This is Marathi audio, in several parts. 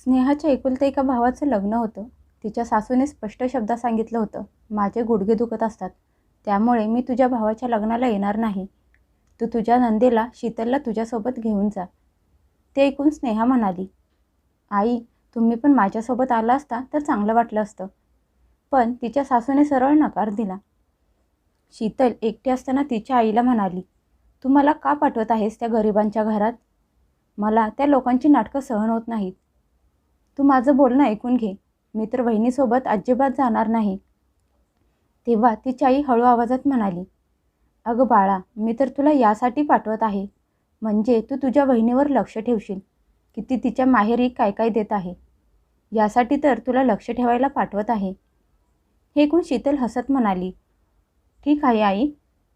स्नेहाच्या एकुलत्या एका भावाचं लग्न होतं. तिच्या सासूने स्पष्ट शब्दात सांगितलं होतं, माझे गुडघे दुखत असतात, त्यामुळे मी तुझ्या भावाच्या लग्नाला येणार नाही. तू तुझ्या नंदेला शीतलला तुझ्यासोबत घेऊन जा. ते ऐकून स्नेहा म्हणाली, आई, तुम्ही पण माझ्यासोबत आला असता तर चांगलं वाटलं असतं. पण तिच्या सासूने सरळ नकार दिला. शीतल एकटी असताना तिच्या आईला म्हणाली, तू मला का पाठवत आहेस त्या गरिबांच्या घरात? मला त्या लोकांची नाटकं सहन होत नाहीत. तू माझं बोलणं ऐकून घे. मी तर वहिनीसोबत अजिबात जाणार नाही. तेव्हा तिची आई हळू आवाजात म्हणाली, अगं बाळा, मी तर तुला यासाठी पाठवत आहे, म्हणजे तू तुझ्या वहिनीवर लक्ष ठेवशील की ती तिच्या माहेरी काय काय देत आहे. यासाठी तर तुला लक्ष ठेवायला पाठवत आहे. हे ऐकून शीतल हसत म्हणाली, ठीक आहे आई,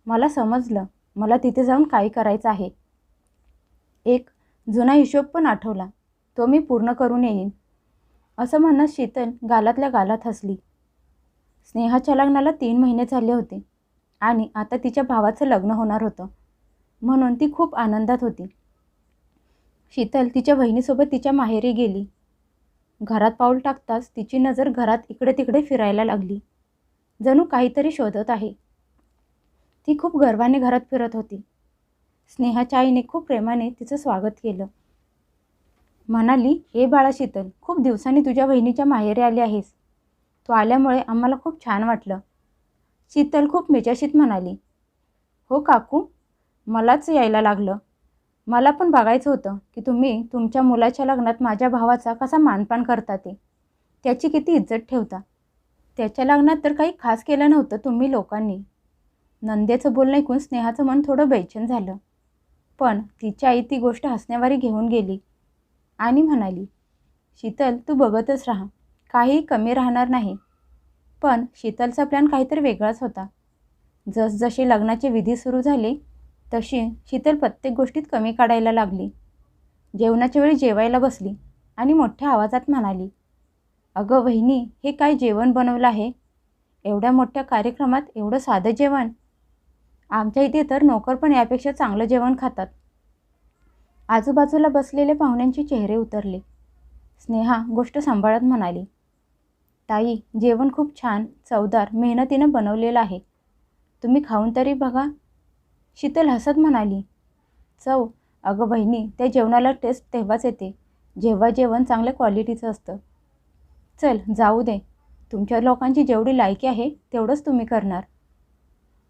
मला समजलं. मला तिथे जाऊन काय करायचं आहे. एक जुना हिशोब पण आठवला, तो मी पूर्ण करून येईन. असं म्हणत शीतल गालातल्या गालात हसली. स्नेहाच्या लग्नाला 3 महिने झाले होते आणि आता तिच्या भावाचं लग्न होणार होतं, म्हणून ती खूप आनंदात होती. शीतल तिच्या बहिणीसोबत तिच्या माहेरी गेली. घरात पाऊल टाकताच तिची नजर घरात इकडे तिकडे फिरायला लागली, जणू काहीतरी शोधत आहे. ती खूप गर्वाने घरात फिरत होती. स्नेहाच्या आईने खूप प्रेमाने तिचं स्वागत केलं. म्हणाली, हे बाळा शीतल, खूप दिवसांनी तुझ्या बहिणीच्या माहेरी आली आहेस. तू आल्यामुळे आम्हाला खूप छान वाटलं. शीतल खूप मिजाशीत म्हणाली, हो काकू, मलाच यायला लागलं. मला पण बघायचं होतं की तुम्ही तुमच्या मुलाच्या लग्नात माझ्या भावाचा कसा मानपान करता, त्याची किती इज्जत ठेवता. त्याच्या लग्नात तर काही खास केलं नव्हतं तुम्ही लोकांनी. नंदेचं बोलणं ऐकून स्नेहाचं मन थोडं बेचैन झालं, पण तिची आई ती गोष्ट हसण्यावारी घेऊन गेली आणि म्हणाली, शीतल, तू बघतच राहा, काहीही कमी राहणार नाही. पण शीतलचा प्लॅन काहीतरी वेगळाच होता. जसजसे लग्नाचे विधी सुरू झाले तशी शीतल प्रत्येक गोष्टीत कमी काढायला लागली. जेवणाच्या वेळी जेवायला बसली आणि मोठ्या आवाजात म्हणाली, अगं वहिनी, हे काय जेवण बनवलं आहे? एवढ्या मोठ्या कार्यक्रमात एवढं साधं जेवण? आमच्या इथे तर नोकर पण यापेक्षा चांगलं जेवण खातात. आजूबाजूला बसलेले पाहुण्यांचे चेहरे उतरले. स्नेहा गोष्ट सांभाळत म्हणाली, ताई, जेवण खूप छान, चवदार, मेहनतीनं बनवलेलं आहे. तुम्ही खाऊन तरी बघा. शीतल हसत म्हणाली, चव? अगं बहिणी, त्या जेवणाला टेस्ट तेव्हाच येते जेव्हा जेवण चांगल्या क्वालिटीचं असतं. चल जाऊ दे, तुमच्या लोकांची जेवढी लायकी आहे तेवढंच तुम्ही करणार.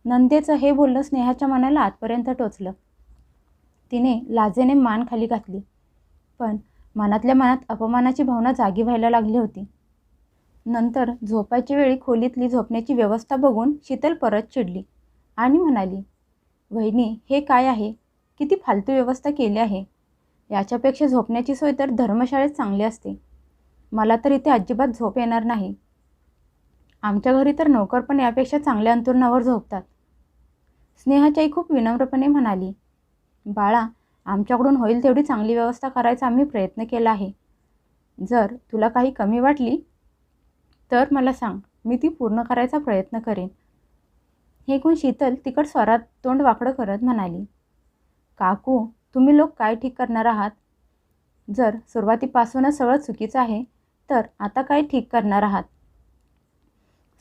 नंदेचं हे बोलणं स्नेहाच्या मनाला आतपर्यंत टोचलं. तिने लाजेने मान खाली घातली, पण मनातल्या मनात अपमानाची भावना जागी व्हायला लागली होती. नंतर झोपायच्या वेळी खोलीतली झोपण्याची व्यवस्था बघून शीतल परत चिडली आणि म्हणाली, वहिनी, हे काय आहे? किती फालतू व्यवस्था केली आहे. याच्यापेक्षा झोपण्याची सोय तर धर्मशाळेत चांगली असते. मला तर इथे अजिबात झोप येणार नाही. आमच्या घरी तर नोकर पण यापेक्षा चांगल्या अंथरुणावर झोपतात. स्नेहाची आई खूप विनम्रपणे म्हणाली, बाळा, आमच्याकडून होईल तेवढी चांगली व्यवस्था करायचा आम्ही प्रयत्न केला आहे. जर तुला काही कमी वाटली तर मला सांग, मी ती पूर्ण करायचा प्रयत्न करेन. हे ऐकून शीतल तिखट स्वरात तोंड वाकडं करत म्हणाली, काकू, तुम्ही लोक काय ठीक करणार आहात? जर सुरुवातीपासूनच सगळं चुकीचं आहे तर आता काय ठीक करणार आहात?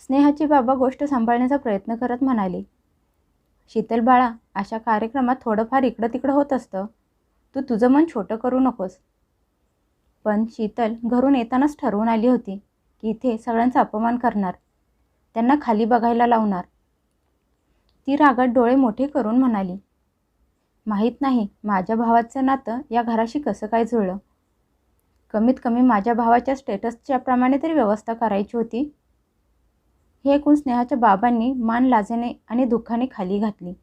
स्नेहाचे बाबा गोष्ट सांभाळण्याचा प्रयत्न करत म्हणाले, शीतल बाळा, अशा कार्यक्रमात थोडंफार इकडं तिकडं होत असतं. तू तुझं मन छोटं करू नकोस. पण शीतल घरून येतानाच ठरवून आली होती की इथे सगळ्यांचा अपमान करणार, त्यांना खाली बघायला लावणार. ती रागात डोळे मोठे करून म्हणाली, माहीत नाही माझ्या भावाचं नातं या घराशी कसं काय जुळलं. कमीत कमी माझ्या भावाच्या स्टेटसच्या प्रमाणे तरी व्यवस्था करायची होती. हे ऐकून स्नेहाच्या बाबांनी मान लाजेने आणि दुःखाने खाली घातली.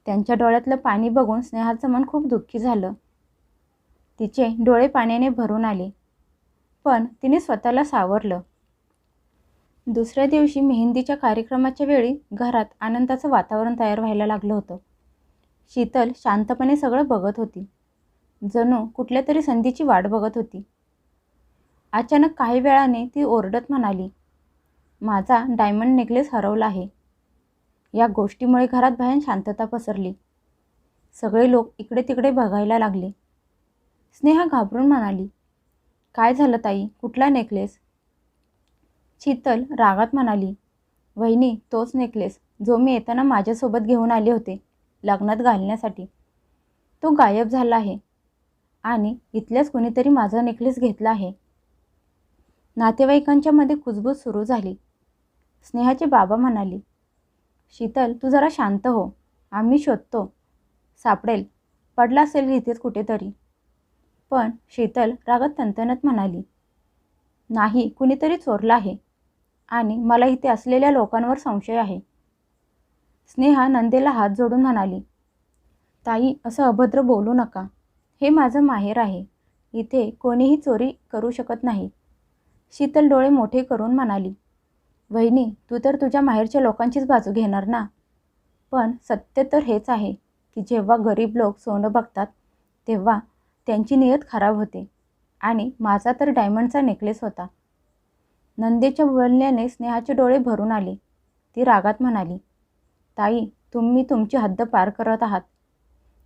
त्यांच्या डोळ्यातलं पाणी बघून स्नेहाचं मन खूप दुःखी झालं. तिचे डोळे पाण्याने भरून आले, पण तिने स्वतःला सावरलं. दुसऱ्या दिवशी मेहंदीच्या कार्यक्रमाच्या वेळी घरात आनंदाचं वातावरण तयार व्हायला लागलं होतं. शीतल शांतपणे सगळं बघत होती, जणू कुठल्या तरी संधीची वाट बघत होती. अचानक काही वेळाने ती ओरडत म्हणाली, माझा डायमंड नेकलेस हरवला आहे. या गोष्टीमुळे घरात भयान शांतता पसरली. सगळे लोक इकडे तिकडे बघायला लागले. स्नेहा घाबरून म्हणाली, काय झालं ताई, कुठला नेकलेस? शीतल रागात म्हणाली, वहिनी तोच नेकलेस जो मी येताना माझ्यासोबत घेऊन आले होते लग्नात घालण्यासाठी. तो गायब झाला आहे आणि इथल्याच कुणीतरी माझा नेकलेस घेतला आहे. नातेवाईकांच्या मध्ये कुजबूज सुरू झाली. स्नेहाचे बाबा म्हणाले, शीतल तू जरा शांत हो, आम्ही शोधतो, सापडेल, पडला असेल इथेच कुठेतरी. पण शीतल रागात तणतणत म्हणाली, नाही, कुणीतरी चोरला आहे आणि मला इथे असलेल्या लोकांवर संशय आहे. स्नेहा नंदेला हात जोडून म्हणाली, ताई असं अभद्र बोलू नका, हे माझं माहेर आहे, इथे कोणीही चोरी करू शकत नाही. शीतल डोळे मोठे करून म्हणाली, वहिनी तू तर तुझ्या माहेरच्या लोकांचीच बाजू घेणार ना. पण सत्य तर हेच आहे की जेव्हा गरीब लोक सोनं बघतात तेव्हा त्यांची नियत खराब होते आणि माझा तर डायमंडचा नेकलेस होता. नंदेच्या बोलण्याने स्नेहाचे डोळे भरून आले. ती रागात म्हणाली, ताई तुम्ही तुमची हद्द पार करत आहात.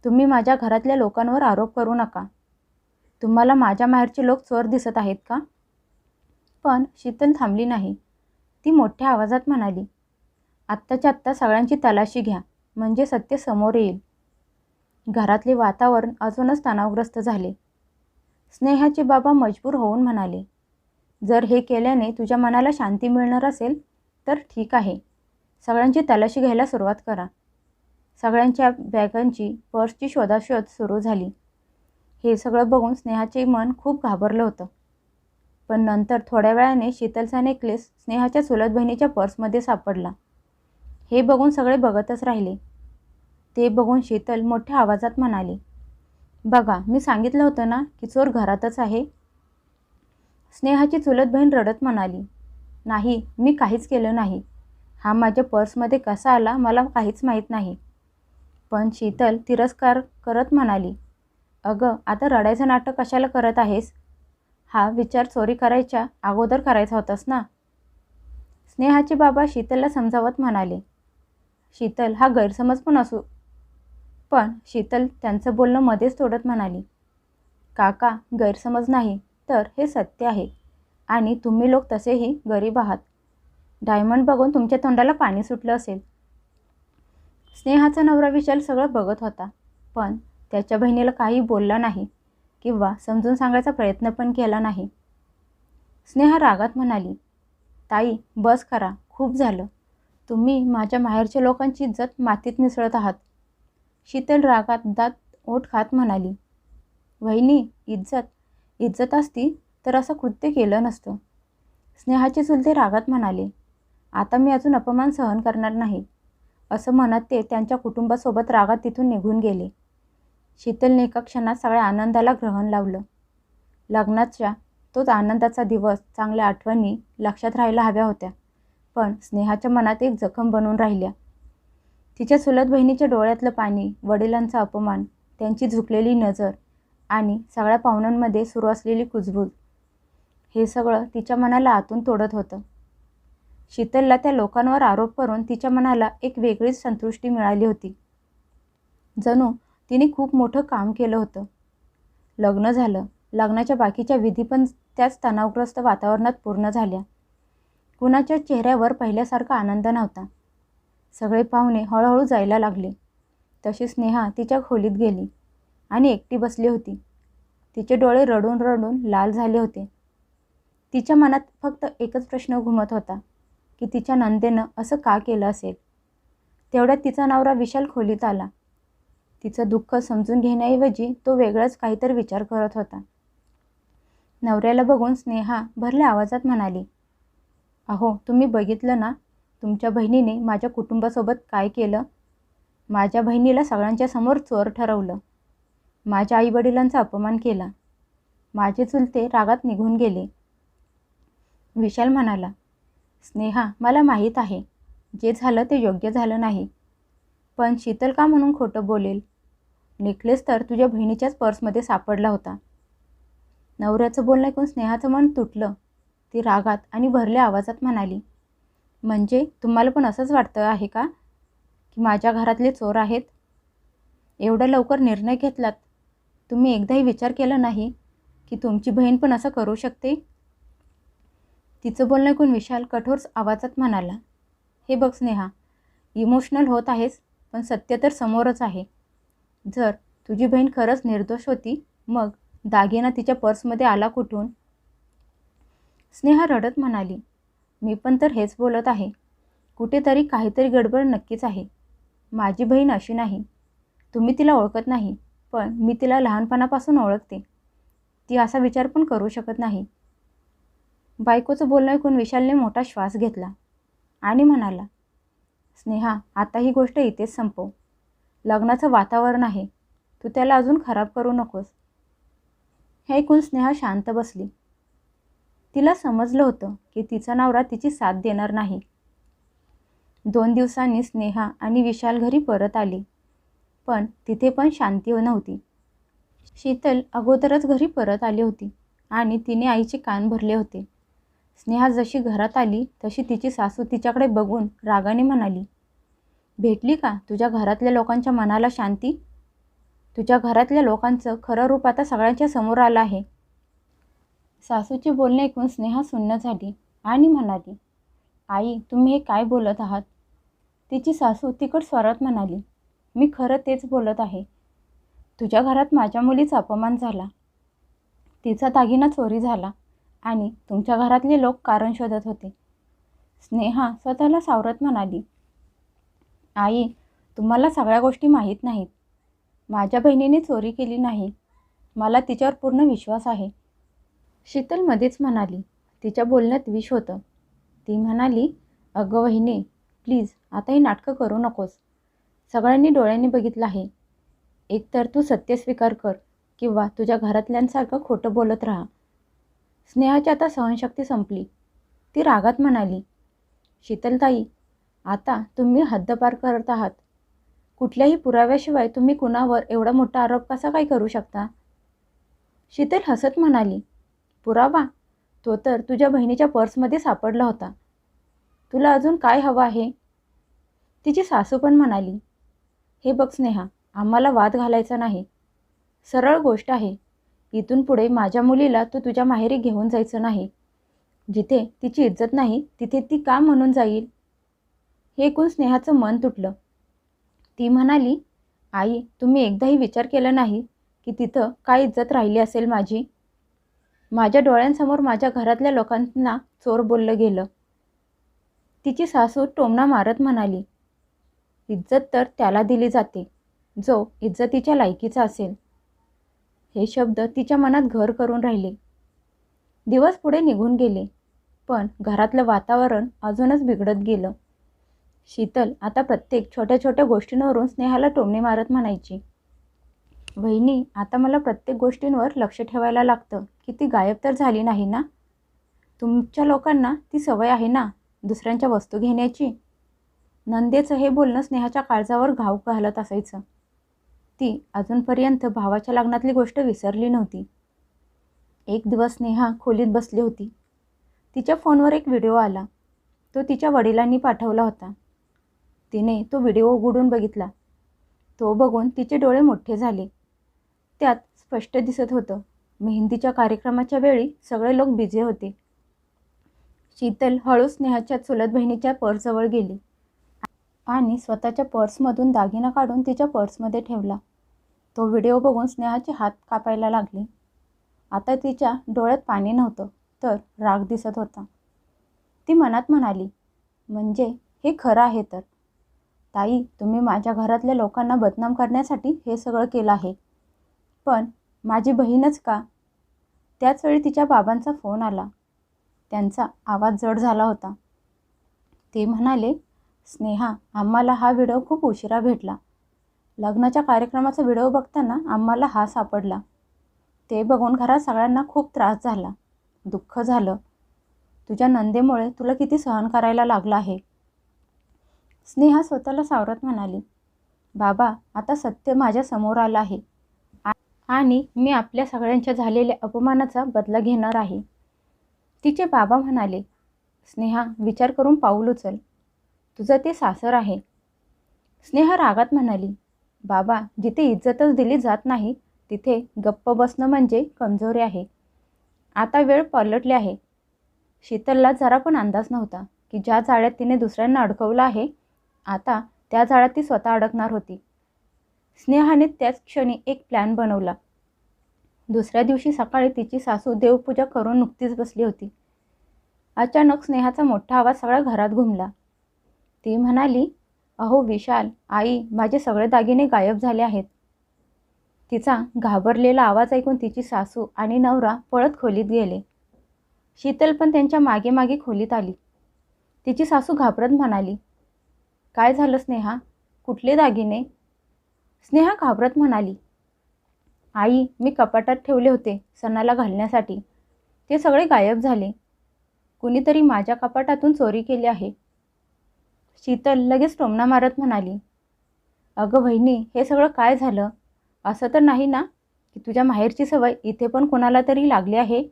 तुम्ही माझ्या घरातल्या लोकांवर आरोप करू नका. तुम्हाला माझ्या माहेरचे लोक चोर दिसत आहेत का? पण शीतल थांबली नाही. ती मोठ्या आवाजात म्हणाली, आत्ताच्या आत्ता सगळ्यांची तलाशी घ्या, म्हणजे सत्य समोर येईल. घरातले वातावरण अजूनच तणावग्रस्त झाले. स्नेहाचे बाबा मजबूर होऊन म्हणाले, जर हे केल्याने तुझ्या मनाला शांती मिळणार असेल तर ठीक आहे, सगळ्यांची तलाशी घ्यायला सुरुवात करा. सगळ्यांच्या बॅगांची, पर्सची शोधाशोध सुरू झाली. हे सगळं बघून स्नेहाचे मन खूप घाबरलं होतं. पण नंतर थोड्या वेळाने शीतलचा नेकलेस स्नेहाच्या चुलत बहिणीच्या पर्समध्ये सापडला. हे बघून सगळे बघतच राहिले. ते बघून शीतल मोठ्या आवाजात म्हणाली, बघा मी सांगितलं होतं ना की चोर घरातच आहे. स्नेहाची चुलत बहीण रडत म्हणाली, नाही मी काहीच केलं नाही, हा माझ्या पर्समध्ये कसा आला मला काहीच माहीत नाही. पण शीतल तिरस्कार करत म्हणाली, अगं आता रडायचं नाटक कशाला करत आहेस? हा विचार चोरी करायच्या अगोदर करायचा होतास ना. स्नेहाचे बाबा शीतलला समजावत म्हणाले, शीतल हा गैरसमज पण असू. पण शीतल त्यांचं बोलणं मध्येच तोडत म्हणाली, काका गैरसमज नाही तर हे सत्य आहे आणि तुम्ही लोक तसेही गरीब आहात. डायमंड बघून तुमच्या तोंडाला पाणी सुटलं असेल. स्नेहाचा नवरा विशाल सगळं बघत होता, पण त्याच्या बहिणीला काही बोलला नाही किंवा समजून सांगायचा प्रयत्न पण केला नाही. स्नेहा रागात म्हणाली, ताई बस करा, खूप झालं. तुम्ही माझ्या माहेरच्या लोकांची इज्जत मातीत मिसळत आहात. शीतल रागात दात ओठ खात म्हणाली, वहिनी इज्जत असती तर असं कृत्य केलं नसतं. स्नेहाचे चुलते रागात म्हणाले, आता मी अजून अपमान सहन करणार नाही. असं म्हणत ते त्यांच्या कुटुंबासोबत रागात तिथून निघून गेले. शीतलने एका क्षणात सगळ्या आनंदाला ग्रहण लावलं. लग्नाच्या तोच आनंदाचा दिवस, चांगल्या आठवणी लक्षात राहायला हव्या होत्या, पण स्नेहाच्या मनात एक जखम बनून राहिल्या. तिच्या चुलत बहिणीच्या डोळ्यातलं पाणी, वडिलांचा अपमान, त्यांची झुकलेली नजर आणि सगळ्या पाहुण्यांमध्ये सुरू असलेली कुजबूज, हे सगळं तिच्या मनाला आतून तोडत होतं. शीतलला त्या लोकांवर आरोप करून तिच्या मनाला एक वेगळीच संतुष्टी मिळाली होती. जणू तिने खूप मोठं काम केलं होतं. लग्न झालं. लग्नाच्या बाकीच्या विधी पण त्याच तणावग्रस्त वातावरणात पूर्ण झाल्या. कुणाच्या चेहऱ्यावर पहिल्यासारखा आनंद नव्हता. सगळे पाहुणे हळूहळू जायला लागले. तशी स्नेहा तिच्या खोलीत गेली आणि एकटी बसली होती. तिचे डोळे रडून रडून लाल झाले होते. तिच्या मनात फक्त एकच प्रश्न घुमत होता की तिच्या नंदेनं असं का केलं असेल. तेवढ्यात तिचा नवरा विशाल खोलीत आला. तिचं दुःख समजून घेण्याऐवजी तो वेगळाच काहीतरी विचार करत होता. नवऱ्याला बघून स्नेहा भरल्या आवाजात म्हणाली, अहो तुम्ही बघितलं ना, तुमच्या बहिणीने माझ्या कुटुंबासोबत काय केलं. माझ्या बहिणीला सगळ्यांच्या समोर चोर ठरवलं. माझ्या आईवडिलांचा अपमान केला. माझे चुलते रागात निघून गेले. विशाल म्हणाला, स्नेहा मला माहीत आहे जे झालं ते योग्य झालं नाही, पण शीतल का म्हणून खोटं बोलेल. नेकलेस तर तुझ्या बहिणीच्याच पर्समध्ये सापडला होता. नवऱ्याचं बोलणं ऐकून स्नेहाचं मन तुटलं. ती रागात आणि भरल्या आवाजात म्हणाली, म्हणजे तुम्हाला पण असंच वाटतं आहे का की माझ्या घरातले चोर आहेत? एवढा लवकर निर्णय घेतलात? तुम्ही एकदाही विचार केला नाही की तुमची बहीण पण असं करू शकते? तिचं बोलणं ऐकून विशाल कठोर आवाजात म्हणाला, हे बघ स्नेहा, इमोशनल होत आहेस, पण सत्य तर समोरच आहे. जर तुझी बहीण खरंच निर्दोष होती, मग दागिना तिच्या पर्समध्ये आला कुठून? स्नेहा रडत म्हणाली, मी पण तर हेच बोलत आहे. कुठेतरी काहीतरी गडबड नक्कीच आहे. माझी बहीण अशी नाही. तुम्ही तिला ओळखत नाही, पण मी तिला लहानपणापासून ओळखते. ती असा विचार पण करू शकत नाही. बायकोचं बोलणं ऐकून विशालने मोठा श्वास घेतला आणि म्हणाला, स्नेहा, आता ही गोष्ट इथेच संपव. लग्नाचं वातावरण आहे, तू त्याला अजून खराब करू नकोस. हे ऐकून स्नेहा शांत बसली. तिला समजलं होतं की तिचा नवरा तिची साथ देणार नाही. 2 दिवसांनी स्नेहा आणि विशाल घरी परत आली, पण तिथे पण शांती नव्हती. शीतल अगोदरच घरी परत आली होती आणि तिने आईचे कान भरले होते. स्नेहा जशी घरात आली तशी तिची सासू तिच्याकडे बघून रागाने म्हणाली, भेटली का तुझ्या घरातल्या लोकांच्या मनाला शांती? तुझ्या घरातल्या लोकांचं खरं रूप आता सगळ्यांच्या समोर आलं आहे. सासूचे बोलणे ऐकून स्नेहा सुन्न झाली आणि म्हणाली, आई, तुम्ही हे काय बोलत आहात? तिची सासू तिखट स्वरात म्हणाली, मी खरं तेच बोलत आहे. तुझ्या घरात माझ्या मुलीचा अपमान झाला, तिचा दागिना चोरी झाला आणि तुमच्या घरातले लोक कारण शोधत होते. स्नेहा स्वतःला सावरत म्हणाली, आई, तुम्हाला सगळ्या गोष्टी माहीत नाहीत. माझ्या बहिणीने चोरी केली नाही. मला तिच्यावर पूर्ण विश्वास आहे. शीतल मध्येच म्हणाली, तिच्या बोलण्यात विष होतं. ती म्हणाली, अगं वहिनी, प्लीज आता ही नाटकं करू नकोस. सगळ्यांनी डोळ्यांनी बघितलं आहे. एकतर तू सत्य स्वीकार कर किंवा तुझ्या घरातल्यांसारखं खोटं बोलत राहा. स्नेहाची आता सहनशक्ती संपली. ती रागात म्हणाली, शीतलताई, आता तुम्ही हद्दपार करत आहात. कुठल्याही पुराव्याशिवाय तुम्ही कुणावर एवढा मोठा आरोप कसा काय करू शकता? शीतल हसत म्हणाली, पुरावा? तो तर तुझ्या बहिणीच्या पर्समध्ये सापडला होता. तुला अजून काय हवं आहे? तिची सासू पण म्हणाली, हे बघ स्नेहा, आम्हाला वाद घालायचा नाही. सरळ गोष्ट आहे. इथून पुढे माझ्या मुलीला तू तुझ्या माहेरी घेऊन जायचं नाही. जिथे तिची इज्जत नाही तिथे ती का म्हणून जाईल? हे ऐकून स्नेहाचं मन तुटलं. ती म्हणाली, आई, तुम्ही एकदाही विचार केला नाही की तिथं काय इज्जत राहिली असेल माझी? माझ्या डोळ्यांसमोर माझ्या घरातल्या लोकांना चोर बोललं गेलं. तिची सासू टोमणा मारत म्हणाली, इज्जत तर त्याला दिली जाते जो इज्जतीच्या लायकीचा असेल. हे शब्द तिच्या मनात घर करून राहिले. दिवस पुढे निघून गेले, पण घरातलं वातावरण अजूनच बिघडत गेलं. शीतल आता प्रत्येक छोट्या छोट्या गोष्टींवरून स्नेहाला टोमणे मारत म्हणायची, वहिनी, आता मला प्रत्येक गोष्टींवर लक्ष ठेवायला लागतं की ती गायब तर झाली नाही ना? तुमच्या लोकांना ती सवय आहे ना दुसऱ्यांच्या वस्तू घेण्याची? नंदेचं हे बोलणं स्नेहाच्या काळजावर घाव घालत असायचं. ती अजूनपर्यंत भावाच्या लग्नातली गोष्ट विसरली नव्हती. एक दिवस स्नेहा खोलीत बसली होती. तिच्या फोनवर एक व्हिडिओ आला. तो तिच्या वडिलांनी पाठवला होता. तिने तो व्हिडिओ उघडून बघितला. तो बघून तिचे डोळे मोठे झाले. त्यात स्पष्ट दिसत होतं, मेहंदीच्या कार्यक्रमाच्या वेळी सगळे लोक बिझी होते. शीतल हळू स्नेहाच्या चुलत बहिणीच्या पर्सजवळ गेली आणि स्वतःच्या पर्समधून दागिना काढून तिच्या पर्समध्ये ठेवला. तो व्हिडिओ बघून स्नेहाचे हात कापायला लागले. आता तिच्या डोळ्यात पाणी नव्हतं, तर राग दिसत होता. ती मनात म्हणाली, म्हणजे हे खरं आहे तर. ताई, तुम्ही माझ्या घरातल्या लोकांना बदनाम करण्यासाठी हे सगळं केलं आहे. पण माझी बहीणच का? त्याच वेळी तिच्या बाबांचा फोन आला. त्यांचा आवाज जड झाला होता. ते म्हणाले, स्नेहा, आम्हाला हा व्हिडिओ खूप उशिरा भेटला. लग्नाच्या कार्यक्रमाचा व्हिडिओ बघताना आम्हाला हा सापडला. ते बघून घरात सगळ्यांना खूप त्रास झाला. दुःख झालं. तुझ्या नंदेमुळे तुला किती सहन करायला लागलं आहे. स्नेहा स्वतःला सावरत म्हणाली, बाबा, आता सत्य माझ्या समोर आलं आहे आणि मी आपल्या सगळ्यांच्या झालेल्या अपमानाचा बदला घेणार आहे. तिचे बाबा म्हणाले, स्नेहा, विचार करून पाऊल उचल. तुझं ते सासर आहे. स्नेहा रागात म्हणाली, बाबा, जिथे इज्जतच दिली जात नाही तिथे गप्प बसणं म्हणजे कमजोरी आहे. आता वेळ पलटली आहे. शीतलला जरा पण अंदाज नव्हता की ज्या जाळ्यात तिने दुसऱ्यांना अडकवलं आहे, आता त्या जाळ्यात ती स्वतः अडकणार होती. स्नेहाने त्याच क्षणी एक प्लॅन बनवला. दुसऱ्या दिवशी सकाळी तिची सासू देवपूजा करून नुकतीच बसली होती. अचानक स्नेहाचा मोठा आवाज सगळ्या घरात घुमला. ती म्हणाली, अहो विशाल, आई, माझे सगळे दागिने गायब झाले आहेत. तिचा घाबरलेला आवाज ऐकून तिची सासू आणि नवरा पळत खोलीत गेले. शीतल पण त्यांच्या मागे मागे खोलीत आली. तिची सासू घाबरत म्हणाली, काय झालं स्नेहा? कुठले दागिने? स्नेहा घाबरत म्हणाली, आई, मी कपाटात ठेवले होते सणाला घालण्यासाठी. ते सगळे गायब झाले. कुणीतरी माझ्या कपाटातून चोरी केली आहे. शीतल लगेच टोमणा मारत म्हणाली, अगं बहिणी, हे सगळं काय झालं? असं तर नाही ना की तुझ्या माहेरची सवय इथे पण कोणाला तरी लागली आहे?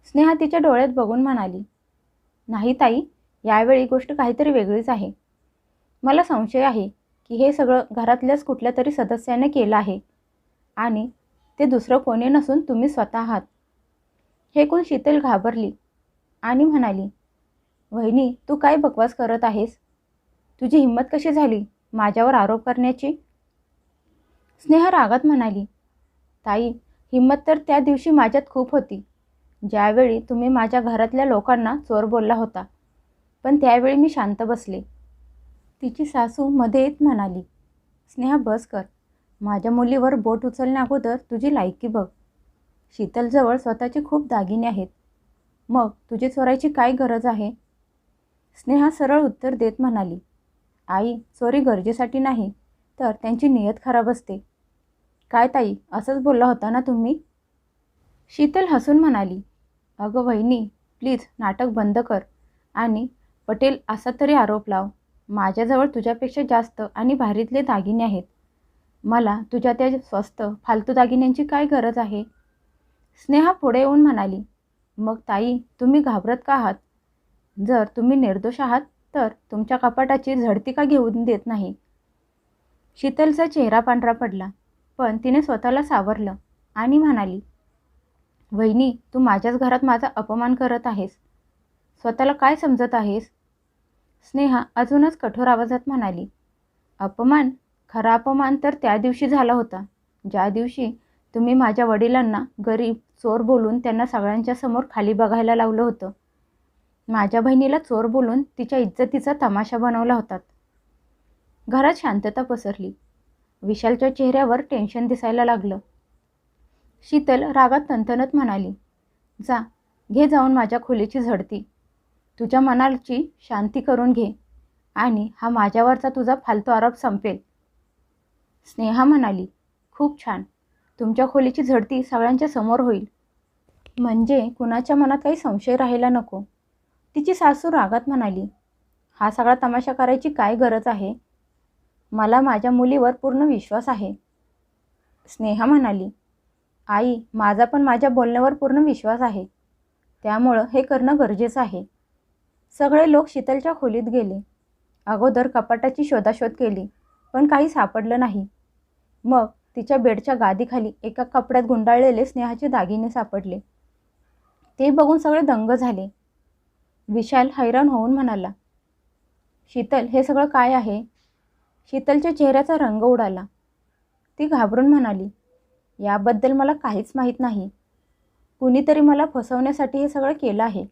स्नेहा तिच्या डोळ्यात बघून म्हणाली, नाही ताई, यावेळी गोष्ट काहीतरी वेगळीच आहे. मला संशय आहे की हे सगळं घरातल्याच कुठल्या तरी सदस्याने केलं आहे आणि ते दुसरं कोणी नसून तुम्ही स्वतः आहात. हे ऐकून शीतल घाबरली आणि म्हणाली, वहिनी, तू काय बकवास करत आहेस? तुझी हिंमत कशी झाली माझ्यावर आरोप करण्याची? स्नेहा रागात म्हणाली, ताई, हिंमत तर त्या दिवशी माझ्यात खूप होती, ज्यावेळी तुम्ही माझ्या घरातल्या लोकांना चोर बोलला होता. पण त्यावेळी मी शांत बसले. तिची सासू मध्ये येत म्हणाली, स्नेहा बस कर. माझ्या मुलीवर बोट उचलण्या अगोदर तुझी लायकी बघ. शीतलजवळ स्वतःचे खूप दागिने आहेत, मग तुझी चोरायची काय गरज आहे? स्नेहा सरळ उत्तर देत म्हणाली, आई, चोरी गरजेसाठी नाही तर त्यांची नियत खराब असते. काय ताई, असंच बोलला होता ना तुम्ही? शीतल हसून म्हणाली, अगं वहिनी, प्लीज नाटक बंद कर आणि पटेल असा तरी आरोप लाव. माझ्याजवळ तुझ्यापेक्षा जास्त आणि भारीतले दागिने आहेत. मला तुझ्या त्या स्वस्त फालतू दागिन्यांची काय गरज आहे? स्नेहा पुढे येऊन म्हणाली, मग ताई, तुम्ही घाबरत का आहात? जर तुम्ही निर्दोष आहात तर तुमच्या कपाटाची झडती का घेऊन देत नाही? शीतलचा चेहरा पांढरा पडला, पण तिने स्वतःला सावरलं आणि म्हणाली, वहिनी, तू माझ्याच घरात माझा अपमान करत आहेस. स्वतःला काय समजत आहेस? स्नेहा अजूनच कठोर आवाजात म्हणाली, अपमान? खरा अपमान तर त्या दिवशी झाला होता, ज्या दिवशी तुम्ही माझ्या वडिलांना गरीब चोर बोलून त्यांना सगळ्यांच्या समोर खाली बघायला लावलं होतं. माझ्या बहिणीला चोर बोलून तिच्या इज्जतीचा तमाशा बनवला होता. घरात शांतता पसरली. विशालच्या चेहऱ्यावर टेन्शन दिसायला लागलं. शीतल रागात तणतणत म्हणाली, जा, घे जाऊन माझ्या खोलीची झडती. तुझ्या मनाची शांती करून घे आणि हा माझ्यावरचा तुझा फालतू आरोप संपेल. स्नेहा म्हणाली, खूप छान. तुमच्या खोलीची झडती सगळ्यांच्या समोर होईल, म्हणजे कुणाच्या मनात काही संशय राहायला नको. तिची सासू रागात म्हणाली, हा सगळा तमाशा करायची काय गरज आहे? मला माझ्या मुलीवर पूर्ण विश्वास आहे. स्नेहा म्हणाली, आई, माझा पण माझ्या बोलण्यावर पूर्ण विश्वास आहे, त्यामुळं हे करणं गरजेचं आहे. सगळे लोक शीतलच्या खोलीत गेले. अगोदर कपाटाची शोधाशोध केली, पण काही सापडलं नाही. मग तिच्या बेडच्या गादीखाली एका कपड्यात गुंडाळलेले स्नेहाचे दागिने सापडले. ते बघून सगळे दंग झाले. विशाल हैराण होऊन म्हणाला, शीतल, हे सगळं काय आहे? शीतलच्या चेहऱ्याचा रंग उडाला. ती घाबरून म्हणाली, याबद्दल मला काहीच माहीत नाही. कुणीतरी मला फसवण्यासाठी हे सगळं केलं आहे.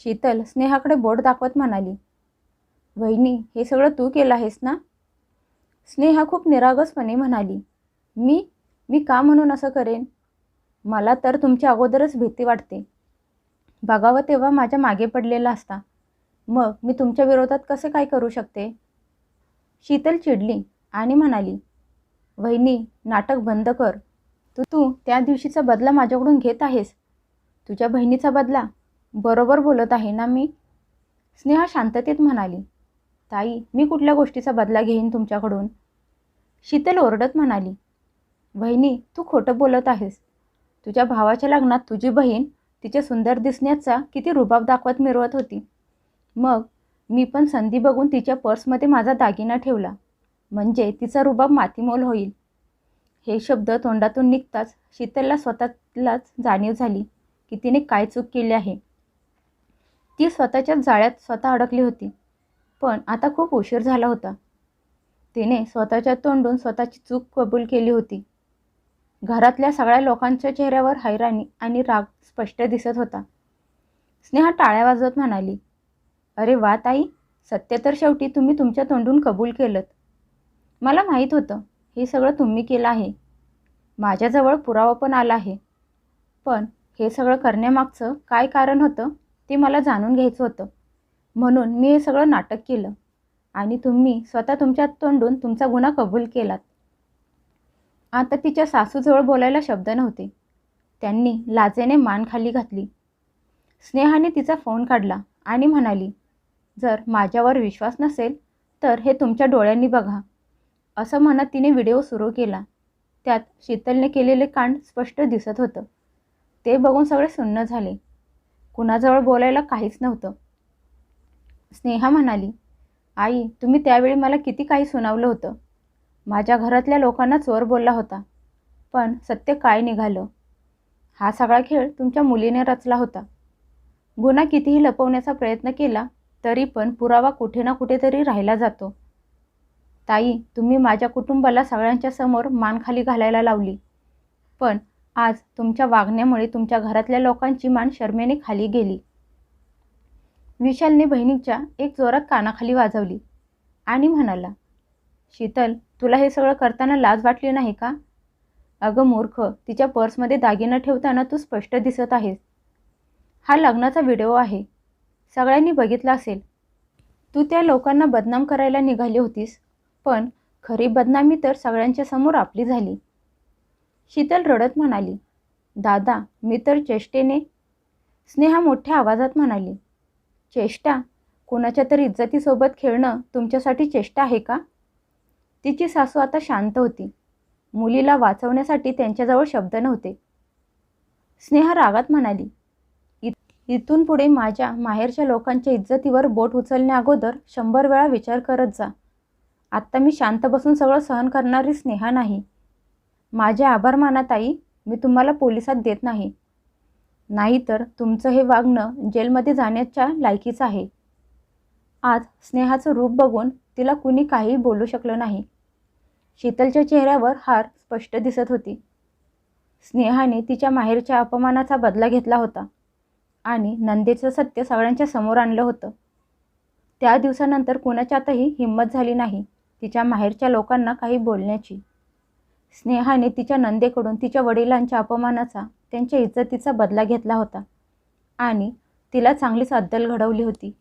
शीतल स्नेहाकडे बोट दाखवत म्हणाली, वहिनी, हे सगळं तू केलं आहेस ना? स्नेहा खूप निरागसपणे म्हणाली, मी मी का म्हणून असं करेन? मला तर तुमच्या अगोदरच भीती वाटते. बघावं तेव्हा माझ्या मागे पडलेला असता, मग मी तुमच्या विरोधात कसे काय करू शकते? शीतल चिडली आणि म्हणाली, वहिनी, नाटक बंद कर. तू त्या दिवशीचा बदला माझ्याकडून घेत आहेस? तुझ्या बहिणीचा बदला? बरोबर बोलत आहे ना मी? स्नेहा शांततेत म्हणाली, ताई, मी कुठल्या गोष्टीचा बदला घेईन तुमच्याकडून? शीतल ओरडत म्हणाली, वहिनी, तू खोटं बोलत आहेस. तुझ्या भावाच्या लग्नात तुझी बहीण तिचे सुंदर दिसण्याचा किती रुबाब दाखवत मिरवत होती. मग मी पण संधी बघून तिच्या पर्समध्ये माझा दागिना ठेवला, म्हणजे तिचा रुबाब मातीमोल होईल. हे शब्द तोंडातून निघताच शीतलला स्वतःलाच जाणीव झाली की तिने काय चूक केली आहे. ती स्वतःच्याच जाळ्यात स्वतः अडकली होती. पण आता खूप उशीर झाला होता. तिने स्वतःच्या तोंडून स्वतःची चूक कबूल केली होती. घरातल्या सगळ्या लोकांच्या चेहऱ्यावर हैराणी आणि राग स्पष्ट दिसत होता. स्नेहा टाळ्या वाजवत म्हणाली, अरे वा ताई, सत्य तर शेवटी तुम्ही तुमच्या तोंडून कबूल केलं. मला माहीत होतं हे सगळं तुम्ही केलं आहे. माझ्याजवळ पुरावा पण आला आहे. पण हे सगळं करण्यामागचं काय कारण होतं ते मला जाणून घ्यायचं होतं. म्हणून मी हे सगळं नाटक केलं आणि तुम्ही स्वतः तुमच्या तोंडून तुमचा गुन्हा कबूल केलात. आता तिच्या सासूजवळ बोलायला शब्द नव्हते. त्यांनी लाजेने मान खाली घातली. स्नेहाने तिचा फोन काढला आणि म्हणाली, जर माझ्यावर विश्वास नसेल तर हे तुमच्या डोळ्यांनी बघा. असं म्हणत तिने व्हिडिओ सुरू केला. त्यात शीतलने केलेले कांड स्पष्ट दिसत होतं. ते बघून सगळे सुन्न झाले. कुणाजवळ बोलायला काहीच नव्हतं. स्नेहा म्हणाली, आई, तुम्ही त्यावेळी मला किती काही सुनावलं होतं. माझ्या घरातल्या लोकांना चोर बोलला होता. पण सत्य काय निघालं? हा सगळा खेळ तुमच्या मुलीने रचला होता. गुन्हा कितीही लपवण्याचा प्रयत्न केला तरी पण पुरावा कुठे ना कुठेतरी राहिला जातो. ताई, तुम्ही माझ्या कुटुंबाला सगळ्यांच्या समोर मान खाली घालायला लावली. पण आज तुमच्या वागण्यामुळे तुमच्या घरातल्या लोकांची मान शरमेने खाली गेली. विशालने बहिणीच्या एक जोरात कानाखाली वाजवली आणि म्हणाला, शीतल, तुला हे सगळं करताना लाज वाटली नाही का? अगं मूर्ख, तिच्या पर्समध्ये दागिना ठेवताना तू स्पष्ट दिसत आहेस. हा लग्नाचा व्हिडिओ आहे. सगळ्यांनी बघितला असेल. तू त्या लोकांना बदनाम करायला निघाली होतीस, पण खरी बदनामी तर सगळ्यांच्या समोर आपली झाली. शीतल रडत म्हणाली, दादा, मी तर चेष्टेने. स्नेहा मोठ्या आवाजात म्हणाली, चेष्टा? कोणाच्या तरी इज्जतीसोबत खेळणं तुमच्यासाठी चेष्टा आहे का? तिची सासू आता शांत होती. मुलीला वाचवण्यासाठी त्यांच्याजवळ शब्द नव्हते. स्नेहा रागात म्हणाली, इथून पुढे माझ्या माहेरच्या लोकांच्या इज्जतीवर बोट उचलण्या अगोदर 100 वेळा विचार करत जा. आत्ता मी शांत बसून सगळं सहन करणारी स्नेहा नाही. माझे आभार माना ताई, मी तुम्हाला पोलिसात देत नाही. नाहीतर तुमचं हे वागणं जेलमध्ये जाण्याच्या लायकीचं आहे. आज स्नेहाचं रूप बघून तिला कुणी काहीही बोलू शकलं नाही. शीतलच्या चेहऱ्यावर हार स्पष्ट दिसत होती. स्नेहाने तिच्या माहेरच्या अपमानाचा बदला घेतला होता आणि नंदेचं सत्य सगळ्यांच्या समोर आणलं होतं. त्या दिवसानंतर कुणाच्यातही हिंमत झाली नाही तिच्या माहेरच्या लोकांना काही बोलण्याची. स्नेहाने तिच्या नंदेकडून तिच्या वडिलांच्या अपमानाचा, त्यांच्या इज्जतीचा बदला घेतला होता आणि तिला चांगलीच अद्दल घडवली होती.